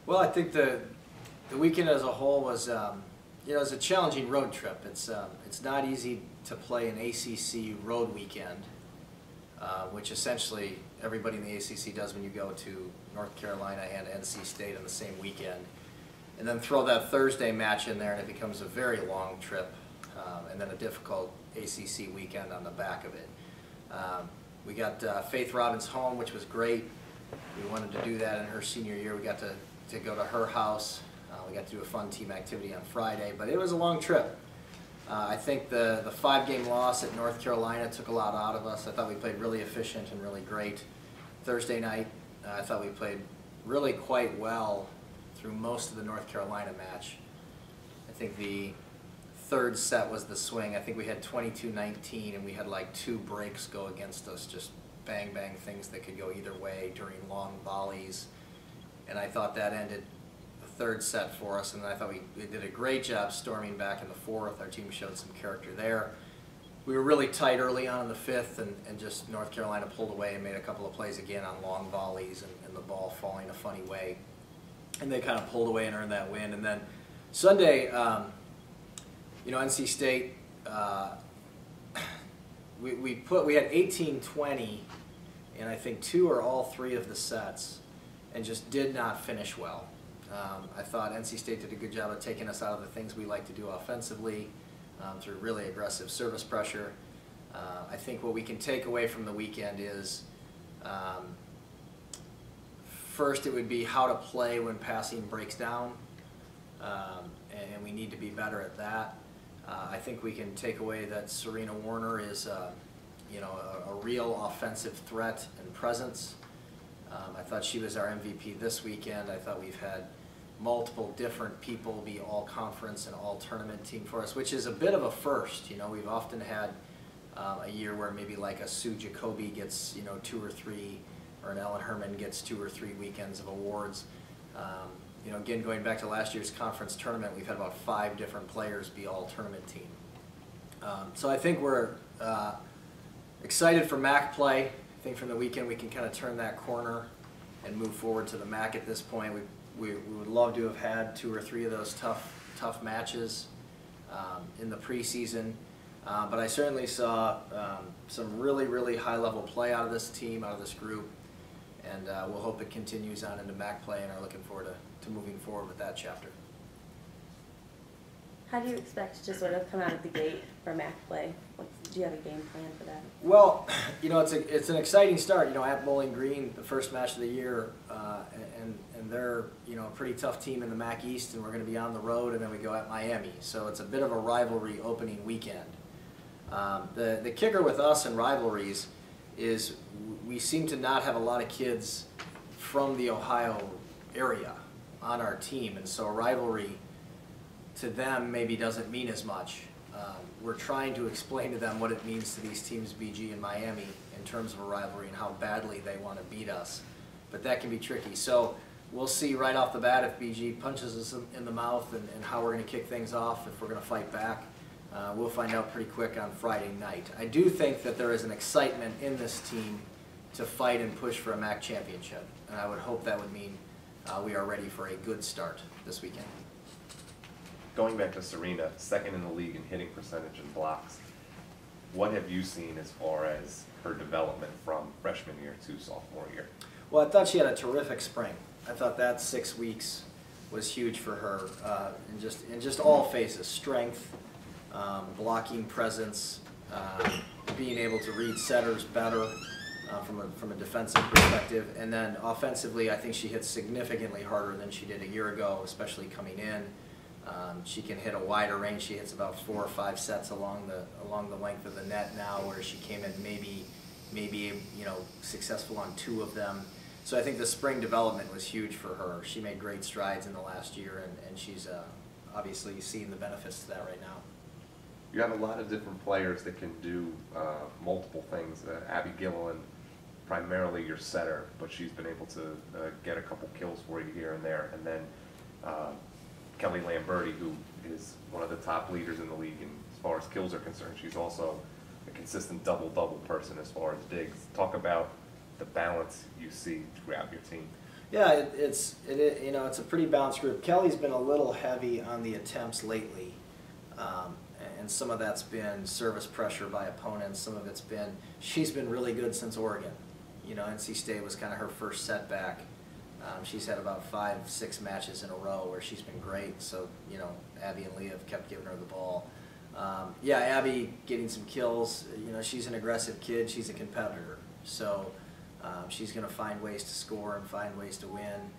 Well, I think the weekend as a whole was, you know, it's a challenging road trip. It's not easy to play an ACC road weekend, which essentially everybody in the ACC does when you go to North Carolina and NC State on the same weekend. And then throw that Thursday match in there and it becomes a very long trip, and then a difficult ACC weekend on the back of it. We got Faith Robbins home, which was great. We wanted to do that in her senior year. We got to go to her house. We got to do a fun team activity on Friday, but it was a long trip. I think the 5-game loss at North Carolina took a lot out of us. I thought we played really efficient and really great. Thursday night, I thought we played really quite well through most of the North Carolina match. I think the third set was the swing. I think we had 22-19 and we had like 2 breaks go against us, just bang bang things that could go either way during long volleys. And I thought that ended the third set for us, and I thought we did a great job storming back in the fourth. Our team showed some character there. We were really tight early on in the fifth, and just North Carolina pulled away and made a couple of plays again on long volleys and the ball falling a funny way. And they kind of pulled away and earned that win. And then Sunday, you know, NC State, we had 18-20 in I think 2 or all 3 of the sets, and just did not finish well. I thought NC State did a good job of taking us out of the things we like to do offensively through really aggressive service pressure. I think what we can take away from the weekend is, first, it would be how to play when passing breaks down, and we need to be better at that. I think we can take away that Serena Warner is you know, a real offensive threat and presence. I thought she was our MVP this weekend. I thought we've had multiple different people be all-conference and all-tournament team for us, which is a bit of a first. You know, we've often had a year where maybe like a Sue Jacoby gets, you know, 2 or 3, or an Ellen Herman gets 2 or 3 weekends of awards. You know, again, going back to last year's conference tournament, we've had about 5 different players be all-tournament team. So I think we're excited for MAC play. I think from the weekend we can kind of turn that corner and move forward to the MAC at this point. We would love to have had 2 or 3 of those tough matches in the preseason. But I certainly saw some really high-level play out of this team, out of this group, and we'll hope it continues on into MAC play, and are looking forward to moving forward with that chapter. How do you expect to sort of come out of the gate for MAC play? Do you have a game plan for that? Well, you know, it's an exciting start. You know, at Bowling Green, the first match of the year, and they're, you know, a pretty tough team in the MAC East, and we're going to be on the road, and then we go at Miami. So it's a bit of a rivalry opening weekend. The kicker with us and rivalries is we seem to not have a lot of kids from the Ohio area on our team, and so a rivalry to them maybe doesn't mean as much. We're trying to explain to them what it means to these teams, BG and Miami, in terms of a rivalry and how badly they want to beat us. But that can be tricky. So we'll see right off the bat if BG punches us in the mouth and how we're going to kick things off, if we're going to fight back. We'll find out pretty quick on Friday night. I do think that there is an excitement in this team to fight and push for a MAC championship, and I would hope that would mean we are ready for a good start this weekend. Going back to Serena, 2nd in the league in hitting percentage and blocks, what have you seen as far as her development from freshman year to sophomore year? Well, I thought she had a terrific spring. I thought that 6 weeks was huge for her in just all phases: strength, blocking presence, being able to read setters better from a defensive perspective, and then offensively, I think she hits significantly harder than she did a year ago, especially coming in. She can hit a wider range. She hits about 4 or 5 sets along the length of the net now, where she came in maybe you know, successful on 2 of them. So I think the spring development was huge for her. She made great strides in the last year, and she's obviously seeing the benefits to that right now. You have a lot of different players that can do multiple things. Abby Gilliland, primarily your setter, but she's been able to get a couple kills for you here and there. And then Kelly Lamberti, who is one of the top leaders in the league, and as far as kills are concerned, she's also a consistent double-double person as far as digs. Talk about the balance you see throughout your team. Yeah, you know, it's a pretty balanced group. Kelly's been a little heavy on the attempts lately, and some of that's been service pressure by opponents. Some of it's been she's been really good since Oregon. You know, NC State was kind of her first setback. She's had about 5-6 matches in a row where she's been great. So you know, Abby and Leah have kept giving her the ball. Yeah, Abby getting some kills. You know, she's an aggressive kid. She's a competitor. So. She's going to find ways to score and find ways to win.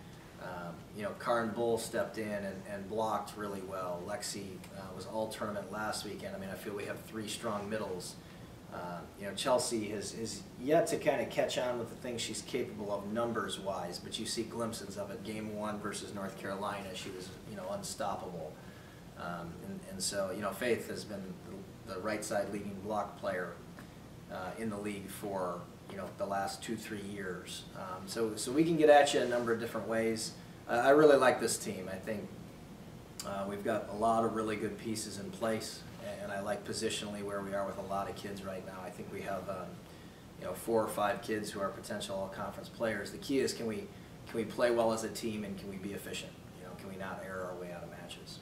You know, Karin Bull stepped in and blocked really well. Lexi was all tournament last weekend. I mean, I feel we have 3 strong middles. You know, Chelsea is yet to kind of catch on with the things she's capable of numbers-wise, but you see glimpses of it. Game 1 versus North Carolina, she was, you know, unstoppable. And so, you know, Faith has been the right side leading block player in the league for, you know, the last 2-3 years. So we can get at you a number of different ways. I really like this team. I think we've got a lot of really good pieces in place, and I like positionally where we are with a lot of kids right now. I think we have you know, 4 or 5 kids who are potential all-conference players. The key is can we play well as a team, and can we be efficient? You know, can we not err our way out of matches?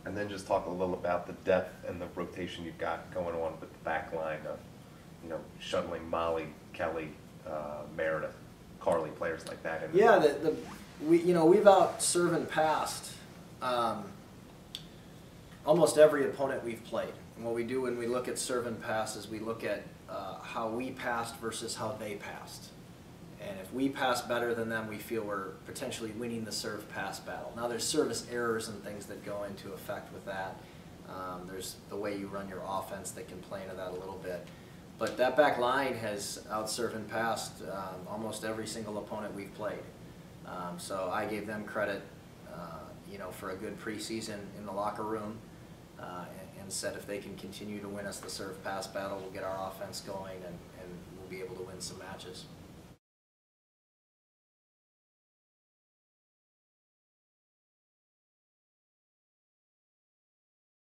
And then just talk a little about the depth and the rotation you've got going on with the back line of, you know, shuttling Molly, Kelly, Meredith, Carly, players like that. Yeah, you know, we've out serve and passed almost every opponent we've played. And what we do when we look at serve and pass is we look at how we passed versus how they passed. And if we pass better than them, we feel we're potentially winning the serve-pass battle. Now there's service errors and things that go into effect with that. There's the way you run your offense that can play into that a little bit. But that back line has out-served and passed almost every single opponent we've played. So I gave them credit, you know, for a good preseason in the locker room, and said if they can continue to win us the serve-pass battle, we'll get our offense going, and we'll be able to win some matches.